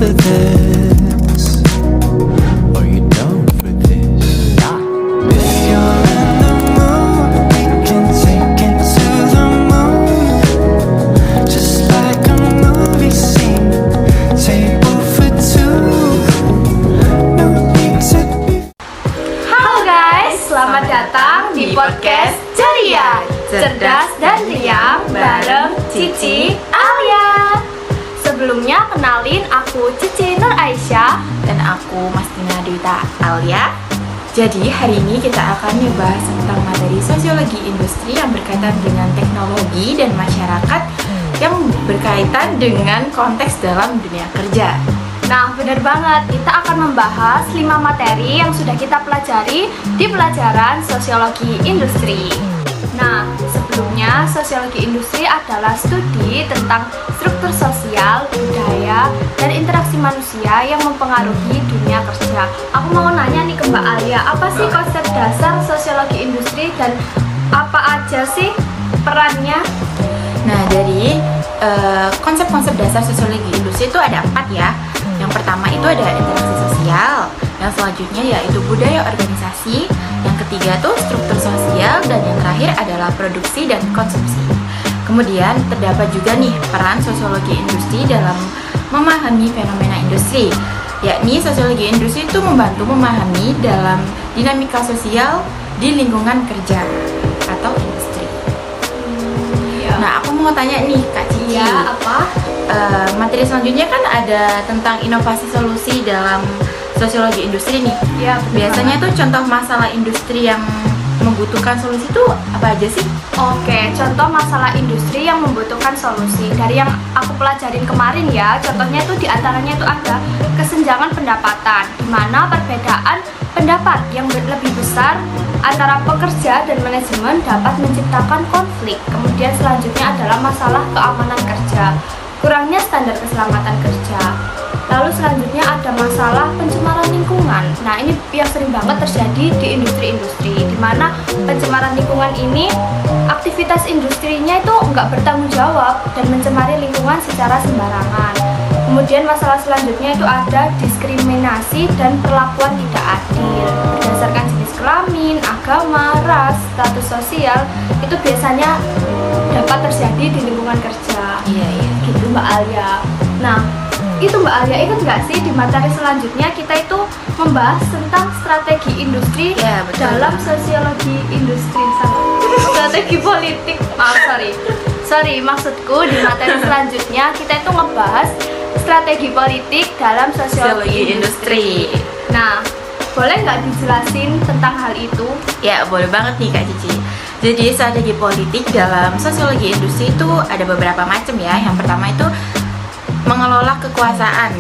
for this? Are you down for this? If you're in the mood, we can take it to the moon. Just like a movie scene, table for two. No need to be. Halo guys, selamat datang di podcast Ceria, Cerdas dan Riang bareng Cici Alia. Sebelumnya kenalin, aku Cici Nur Aisyah Dan aku Mastina Dwita Alia. Jadi hari ini kita akan membahas tentang materi sosiologi industri yang berkaitan dengan teknologi dan masyarakat yang berkaitan dengan konteks dalam dunia kerja. Nah bener banget, kita akan membahas 5 materi yang sudah kita pelajari di pelajaran sosiologi industri. Nah, sebelumnya sosiologi industri adalah studi tentang struktur sosial, budaya, dan interaksi manusia yang mempengaruhi dunia kerja. Aku mau nanya nih ke Mbak Alia, apa sih konsep dasar sosiologi industri dan apa aja sih perannya? Nah, dari konsep-konsep dasar sosiologi industri itu ada 4 ya. Yang pertama itu ada interaksi sosial, yang selanjutnya yaitu budaya organisasi, yang ketiga tuh struktur sosial, dan yang terakhir adalah produksi dan konsumsi. Kemudian terdapat juga nih peran sosiologi industri dalam memahami fenomena industri, yakni sosiologi industri itu membantu memahami dalam dinamika sosial di lingkungan kerja atau industri. Nah, aku mau tanya nih Kak Cici. Ya, apa? Materi selanjutnya kan ada tentang inovasi solusi dalam sosiologi industri nih. Ya, Biasanya tuh contoh masalah industri yang membutuhkan solusi itu apa aja sih? Oke, contoh masalah industri yang membutuhkan solusi. Dari yang aku pelajarin kemarin ya, contohnya itu diantaranya itu ada kesenjangan pendapatan, di mana perbedaan pendapat yang lebih besar antara pekerja dan manajemen dapat menciptakan konflik. Kemudian selanjutnya adalah masalah keamanan kerja, kurangnya standar keselamatan kerja. Lalu selanjutnya ada masalah pencemaran lingkungan. Nah, ini yang sering banget terjadi di industri-industri, di mana pencemaran lingkungan ini aktivitas industrinya itu nggak bertanggung jawab dan mencemari lingkungan secara sembarangan. Kemudian masalah selanjutnya itu ada diskriminasi dan perlakuan tidak adil berdasarkan jenis kelamin, agama, ras, status sosial. Itu biasanya dapat terjadi di lingkungan kerja. Iya. Gitu Mbak Alia. Nah, itu Mbak Alia ingat nggak sih di materi selanjutnya kita itu membahas tentang strategi industri Ya, betul. dalam sosiologi industri, strategi politik. Sorry, maksudku di materi selanjutnya kita itu ngebahas strategi politik dalam sosiologi industri. Nah, boleh nggak dijelasin tentang hal itu? Ya, boleh banget nih Kak Cici. Jadi strategi politik dalam sosiologi industri itu ada beberapa macam ya. Yang pertama itu mengelola kekuasaan.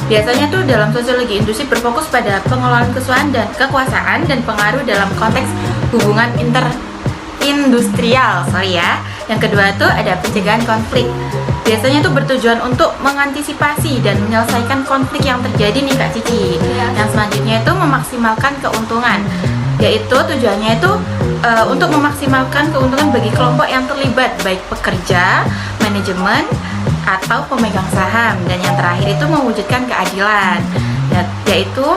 Biasanya tuh dalam sosiologi industri berfokus pada pengelolaan kekuasaan dan pengaruh dalam konteks hubungan interindustrial. Yang kedua tuh ada pencegahan konflik. Biasanya tuh bertujuan untuk mengantisipasi dan menyelesaikan konflik yang terjadi nih Kak Cici. Yang selanjutnya itu memaksimalkan keuntungan, yaitu tujuannya itu untuk memaksimalkan keuntungan bagi kelompok yang terlibat, baik pekerja, manajemen, atau pemegang saham. Dan yang terakhir itu mewujudkan keadilan, yaitu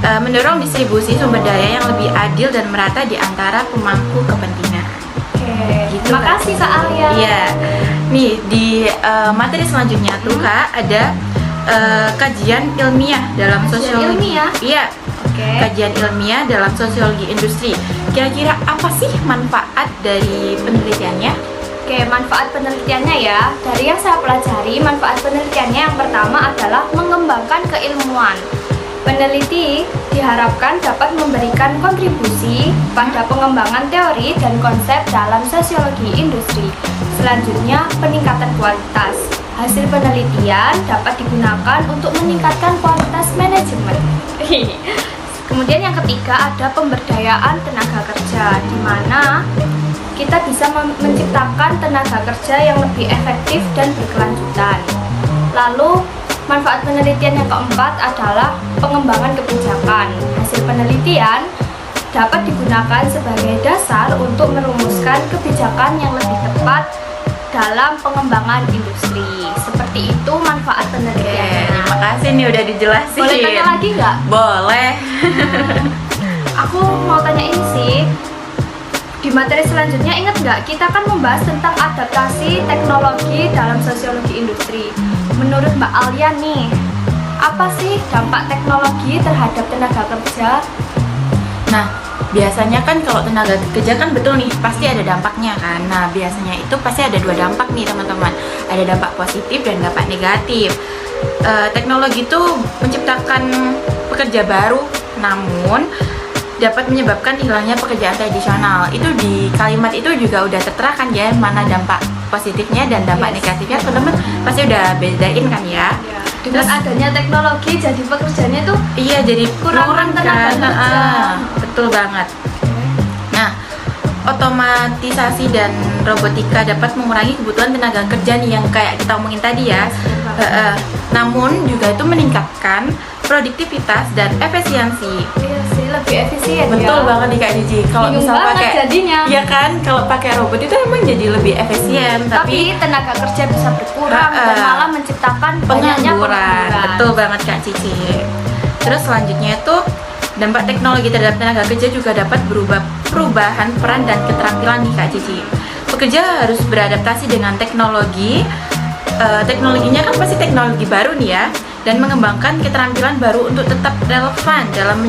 mendorong distribusi sumber daya yang lebih adil dan merata di antara pemangku kepentingan. Oke, Gitu, terima Kak. kasih Kak Alia. Iya. Nih di materi selanjutnya tuh Kak ada kajian ilmiah dalam sosiologi. ilmiah? Iya. Oke. Kajian ilmiah dalam sosiologi industri. Kira-kira apa sih manfaat dari penelitiannya? Oke, manfaat penelitiannya ya. Dari yang saya pelajari, manfaat penelitiannya yang pertama adalah mengembangkan keilmuan. Peneliti diharapkan dapat memberikan kontribusi pada pengembangan teori dan konsep dalam sosiologi industri. Selanjutnya, peningkatan kualitas. Hasil penelitian dapat digunakan untuk meningkatkan kualitas manajemen. Kemudian yang ketiga ada pemberdayaan tenaga kerja, di mana kita bisa menciptakan tenaga kerja yang lebih efektif dan berkelanjutan. Lalu manfaat penelitian yang keempat adalah pengembangan kebijakan. Hasil penelitian dapat digunakan sebagai dasar untuk merumuskan kebijakan yang lebih tepat dalam pengembangan industri. Seperti itu manfaat penelitiannya. Terima Makasih nih udah dijelasin. Boleh tanya lagi nggak? Boleh. Aku mau tanya ini sih. Di materi selanjutnya ingat nggak kita kan membahas tentang adaptasi teknologi dalam sosiologi industri. Menurut Mbak Alia nih, apa sih dampak teknologi terhadap tenaga kerja? Nah, biasanya kan kalau tenaga kerja kan betul nih, pasti ada dampaknya kan. Nah, biasanya itu pasti ada 2 dampak nih teman-teman. Ada dampak positif dan dampak negatif. Teknologi itu menciptakan pekerja baru, namun dapat menyebabkan hilangnya pekerjaan tradisional. Itu di kalimat itu juga udah tertera kan ya, mana dampak positifnya dan dampak negatifnya. Teman-teman pasti udah bedain kan ya. Dengan adanya teknologi jadi pekerjaannya tuh Iya, jadi kurang tenaga kerja. Betul banget. Nah, otomatisasi dan robotika dapat mengurangi kebutuhan tenaga kerja nih yang kayak kita omongin tadi ya. Namun juga itu meningkatkan produktivitas dan efisiensi. Iya sih, lebih efisien. Betul ya. banget nih Kak Cici. Kalau Bingung misal banget pakai jadinya. Iya kan, kalau pakai robot itu emang jadi lebih efisien, Tapi tenaga kerja bisa berkurang dan malah menciptakan banyaknya pengangguran. pengangguran. Betul banget Kak Cici. Terus selanjutnya itu dampak teknologi terhadap tenaga kerja juga dapat berubah perubahan peran dan keterampilan nih Kak Cici. Pekerja harus beradaptasi dengan teknologi. Teknologinya kan pasti teknologi baru nih ya, dan mengembangkan keterampilan baru untuk tetap relevan dalam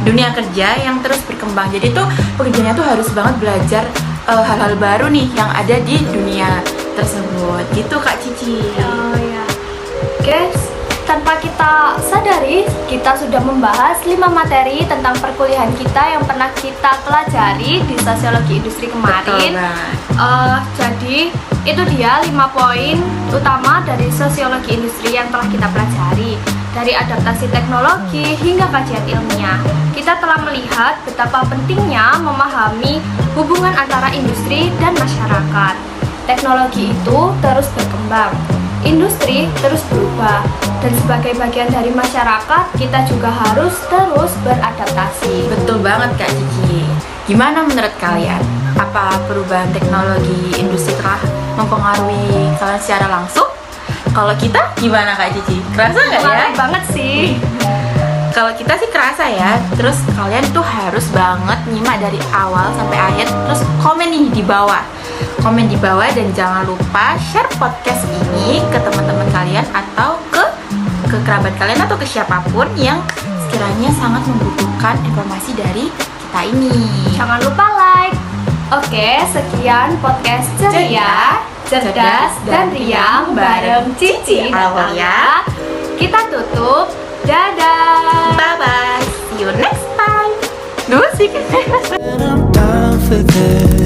dunia kerja yang terus berkembang. Jadi tuh pekerjanya tuh harus banget belajar hal-hal baru nih yang ada di dunia tersebut. Gitu Kak Cici. Oh ya. Guys, tanpa kita sadari, kita sudah membahas 5 materi tentang perkuliahan kita yang pernah kita pelajari di sosiologi industri Betul kemarin. banget. Jadi itu dia 5 poin utama dari sosiologi industri yang telah kita pelajari. Dari adaptasi teknologi hingga kajian ilmiah, kita telah melihat betapa pentingnya memahami hubungan antara industri dan masyarakat. Teknologi itu terus berkembang, industri terus berubah, dan sebagai bagian dari masyarakat, kita juga harus terus beradaptasi. Betul banget Kak Cici. Gimana menurut kalian? Apa perubahan teknologi industri telah mempengaruhi kalian secara langsung? Kalau kita gimana Kak Cici? Kerasa nggak ya? Pengaruh banget sih. Kalau kita sih kerasa ya. Terus kalian tuh harus banget nyimak dari awal sampai akhir. Terus komen nih di bawah. Komen di bawah dan jangan lupa share podcast ini ke teman-teman kalian atau ke kerabat kalian atau ke siapapun yang sekiranya sangat membutuhkan informasi dari kita ini. Jangan lupa like. Oke, sekian podcast ceria, cerdas dan riang bareng Cici dan Alia. Kita tutup. Dadah. Bye bye. See you next time. Duh sih. And I'm down for this.